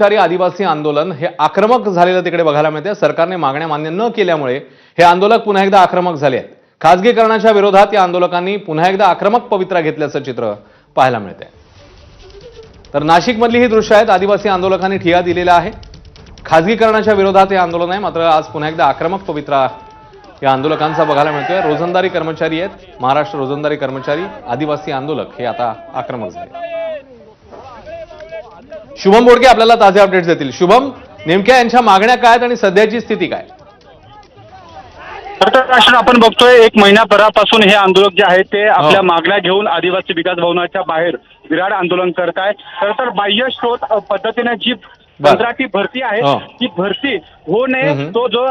कर्मचारी आदिवासी आंदोलन हे आक्रमक झालेलं तिकडे बघायला मिळते। सरकारने मागण्या मान्य न केल्यामुळे हे आंदोलक पुन्हा एकदा आक्रमक झाले आहेत। खासगीकरणाच्या विरोधात या आंदोलकांनी पुन्हा एकदा आक्रमक पवित्रा घेतल्याचं चित्र पाहायला मिळते। तर नाशिकमधली ही दृश्य आहेत। आदिवासी आंदोलकांनी ठिय्या दिलेला आहे। खासगीकरणाच्या विरोधात हे आंदोलन आहे, मात्र आज पुन्हा एकदा आक्रमक पवित्रा या आंदोलकांचा बघायला मिळतोय। रोजंदारी कर्मचारी आहेत, महाराष्ट्र रोजंदारी कर्मचारी, आदिवासी आंदोलक हे आता आक्रमक झाले। शुभम बोडके आपल्याला ताजे अपडेट्स देतील। शुभम, नेमक्या यांच्या मागण्या काय आहेत आणि सध्याची स्थिती काय? राष्ट्र आपण बघतोय एक महिन्याभरापासून हे आंदोलक जे आहेत ते आपल्या मागण्या घेऊन आदिवासी विकास भवनाच्या बाहेर विराट आंदोलन करत आहे। खरं तर बाह्य स्रोत पद्धतीने जी कंत्राटी भरती आहे ती भरती होऊ नये, तो जो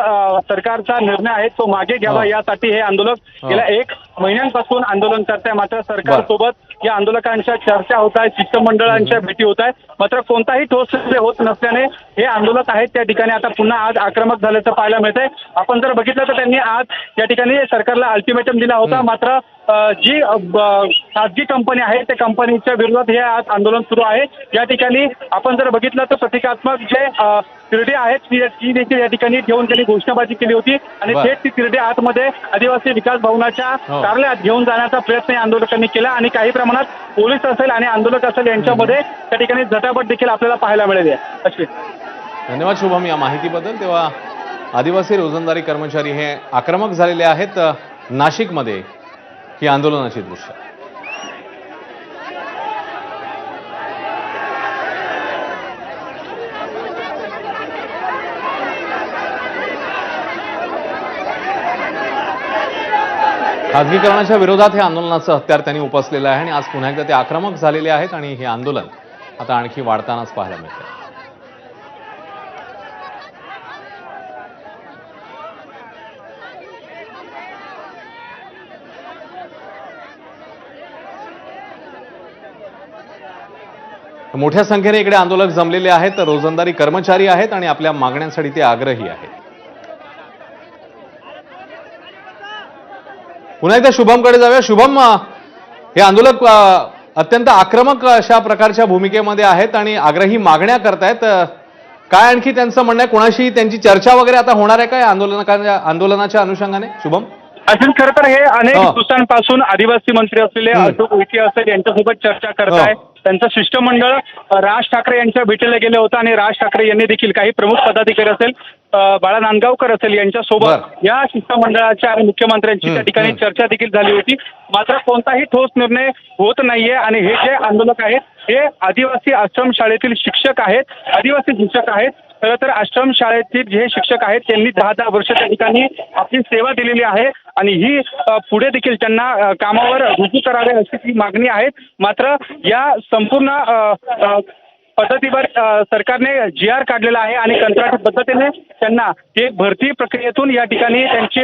सरकारचा निर्णय आहे तो मागे घ्यावा यासाठी हे आंदोलक गेल्या 1 महिन्यांपासून आंदोलन करत आहे। मात्र सरकारसोबत या आंदोलकांच्या चर्चा होत आहे, शिष्टमंडळांच्या भेटी होत आहे, मात्र कोणताही ठोस होत नसल्याने हे आंदोलक आहेत त्या ठिकाणी आता पुन्हा आज आक्रमक झाल्याचं पाहायला मिळतंय। आपण जर बघितलं तर त्यांनी आज या ठिकाणी सरकारला अल्टिमेटम दिला होता, मात्र जी खासगी कंपनी आहे त्या कंपनीच्या विरोधात हे आज आंदोलन सुरू आहे। या ठिकाणी आपण जर बघितलं तर प्रतिकात्मक जे तिरडे आहेत ती देखील या ठिकाणी ठेवून त्यांनी घोषणाबाजी केली होती आणि थेट ती तिरडे आतमध्ये आदिवासी विकास भवनाच्या कार्यालयात घेऊन जाण्याचा प्रयत्न या आंदोलकांनी केला आणि काही प्रमाणात पोलीस असेल आणि आंदोलक असेल यांच्यामध्ये त्या ठिकाणी झटापट देखील आपल्याला पाहायला मिळाली आहे। अश्विन, धन्यवाद शुभम या माहितीबद्दल। तेव्हा आदिवासी रोजंदारी कर्मचारी हे आक्रमक झालेले आहेत नाशिकमध्ये ही आंदोलनाची दृश्य। खासगीकरणाच्या विरोधात हे आंदोलनाचं हत्यार त्यांनी उपसलेलं आहे आणि आज पुन्हा एकदा ते आक्रमक झालेले आहेत आणि हे आंदोलन आता आणखी वाढतानाच पाहायला मिळतं। मोठ्या संख्येने इकडे आंदोलक जमलेले आहेत, रोजंदारी कर्मचारी आहेत आणि आपल्या मागण्यांसाठी ते आग्रही आहेत। पुन्हा एकदा शुभमकडे जाऊया। शुभम, हे आंदोलक अत्यंत आक्रमक अशा प्रकारच्या भूमिकेमध्ये आहेत आणि आग्रही मागण्या करतायत, काय आणखी त्यांचं म्हणणं आहे? कोणाशी त्यांची चर्चा वगैरे आता होणार आहे काय आंदोलनाच्या अनुषंगाने? शुभम, अजून खरं तर हे अनेक दिवसांपासून आदिवासी मंत्री असलेले अशोक उईके असेल यांच्यासोबत चर्चा करत आहे। त्यांचं शिष्टमंडळ राज ठाकरे यांच्या भेटीला गेलं होतं आणि राज ठाकरे यांनी देखील काही प्रमुख पदाधिकारी असेल, बाळा नांदगावकर असेल यांच्यासोबत या शिष्टमंडळाच्या आणि मुख्यमंत्र्यांची त्या ठिकाणी चर्चा देखील झाली होती, मात्र कोणताही ठोस निर्णय होत नाहीये। आणि हे जे आंदोलक आहेत हे आदिवासी आश्रम शाळेतील शिक्षक आहेत, आदिवासी शिक्षक आहेत। खरं तर आश्रम शाळेतील जे शिक्षक आहेत त्यांनी 10-10 वर्ष त्या ठिकाणी आपली सेवा दिलेली आहे आणि ही पुढे देखील त्यांना कामावर रुजू करावे अशी ती मागणी आहे। मात्र या संपूर्ण पद्धतीवर सरकारने GR काढलेला आहे आणि कंत्राटी पद्धतीने त्यांना एक भरती प्रक्रियेतून या ठिकाणी त्यांची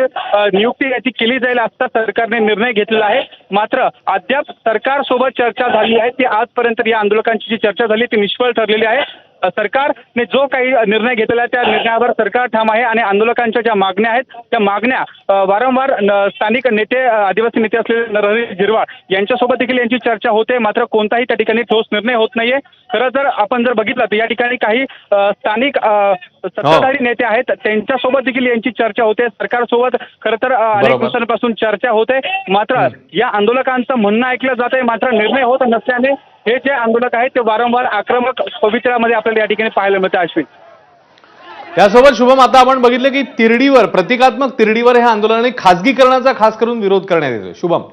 नियुक्ती याची केली जाईल असा सरकारने निर्णय घेतलेला आहे। मात्र अद्याप सरकारसोबत चर्चा झाली आहे ती आजपर्यंत या आंदोलकांची जी चर्चा झाली ती निष्फळ ठरलेली आहे। सरकारने जो काही निर्णय घेतलेला आहे त्या निर्णयावर सरकार ठाम आहे आणि आंदोलकांच्या ज्या मागण्या आहेत त्या मागण्या वारंवार स्थानिक नेते, आदिवासी नेते असलेले नरहरी झिरवाळ यांच्यासोबत देखील यांची चर्चा होते, मात्र कोणताही त्या ठिकाणी ठोस निर्णय होत नाहीये। खरं तर आपण जर बघितलं तर या ठिकाणी काही स्थानिक सत्ताधारी नेते आहेत त्यांच्यासोबत देखील यांची चर्चा होते, सरकारसोबत खरं तर अनेक दिवसांपासून चर्चा होते, मात्र या आंदोलकांचं म्हणणं ऐकलं जात आहे, मात्र निर्णय होत नसल्याने हे जे आंदोलक आहेत ते वारंवार आक्रमक पवित्र्यामध्ये आपल्याला या ठिकाणी पाहायला मिळतं। अश्विन, त्यासोबत शुभम, आता आपण बघितलं की तिरडीवर, प्रतिकात्मक तिरडीवर हे आंदोलन खासगीकरणाचा खास करून विरोध करण्यात येतो। शुभम,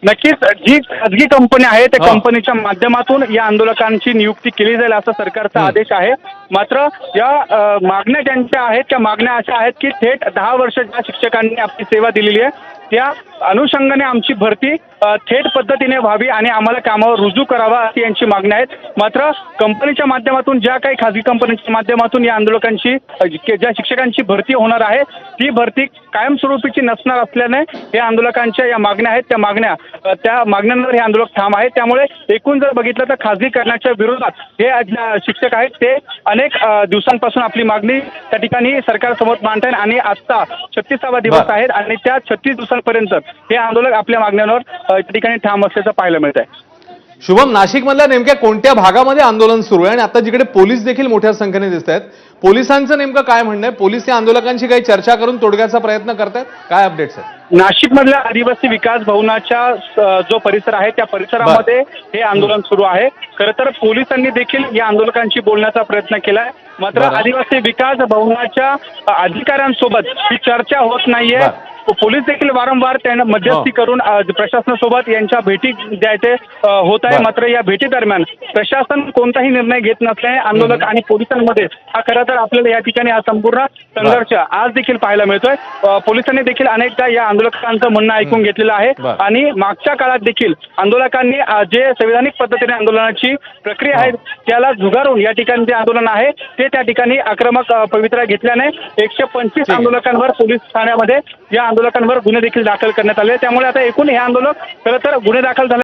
नक्कीच जी खाजगी कंपनी आहे त्या कंपनीच्या माध्यमातून या आंदोलकांची नियुक्ती केली जाईल असा सरकारचा आदेश आहे। मात्र या मागण्या ज्यांच्या आहेत त्या मागण्या अशा आहेत की थेट 10 वर्ष ज्या शिक्षकांनी आपली सेवा दिलेली आहे त्या अनुषंगाने आमची भरती थेट पद्धतीने व्हावी आणि आम्हाला कामावर रुजू करावा अशी यांची मागणी आहेत। मात्र कंपनीच्या माध्यमातून ज्या काही खाजगी कंपनीच्या माध्यमातून या आंदोलकांची ज्या शिक्षकांची भरती होणार आहे ती भरती कायमस्वरूपीची नसणार असल्याने या आंदोलकांच्या या मागण्या आहेत त्या मागण्यांवर हे आंदोलक ठाम आहेत। त्यामुळे एकूण जर बघितलं तर खाजगीकरणाच्या विरोधात हे शिक्षक आहेत ते अनेक दिवसांपासून आपली मागणी त्या ठिकाणी सरकारसमोर मांडतायत आणि आजचा 36वा दिवस आहे आणि त्या 36 दिवसांपर्यंत हे आंदोलक आपल्या मागण्यांवर त्या ठिकाणी ठाम असल्याचं पाहायला मिळत आहे। शुभम, नाशिकमधल्या नेमक्या कोणत्या भागामध्ये आंदोलन सुरू आहे आणि आता जिकडे पोलीस देखील मोठ्या संख्येने दिसत आहेत, पोलिसांचं नेमकं काय म्हणणं आहे? पोलीस या आंदोलकांशी काही चर्चा करून तोडग्याचा प्रयत्न करतायत? काय अपडेट्स आहेत? नाशिकमधल्या आदिवासी विकास भवनाच्या जो परिसर आहे त्या परिसरामध्ये हे आंदोलन सुरू आहे. खरं तर पोलिसांनी देखील या आंदोलकांशी बोलण्याचा प्रयत्न केलाय, मात्र बरं. आदिवासी विकास भवनाच्या अधिकाऱ्यांसोबत ही चर्चा होत नाहीये. बरं. पोलीस देखील वारंवार त्यांना मध्यस्थी करून प्रशासनासोबत यांच्या भेटी द्यायचे होत आहे. बरं. मात्र या भेटी दरम्यान प्रशासन कोणताही निर्णय घेत नसल्याने आंदोलक आणि पोलिसांमध्ये हा खरं तर आपल्याला या ठिकाणी हा संपूर्ण संघर्ष आज देखील पाहायला मिळतोय. पोलिसांनी देखील अनेकदा या आंदोलकांचं म्हणणं ऐकून घेतलेलं आहे बरं. आणि मागच्या काळात देखील आंदोलकांनी जे संविधानिक पद्धतीने आंदोलनाची प्रक्रिया आहे त्याला झुगारून या ठिकाणी जे आंदोलन आहे ते त्या ठिकाणी आक्रमक पवित्रा घेतल्याने 125 आहे. आंदोलकांवर पोलीस ठाण्यामध्ये या आंदोलकांवर गुन्हे देखील दाखल करण्यात आले. त्यामुळे आता एकूण हे आंदोलक खरं तर गुन्हे दाखल झाले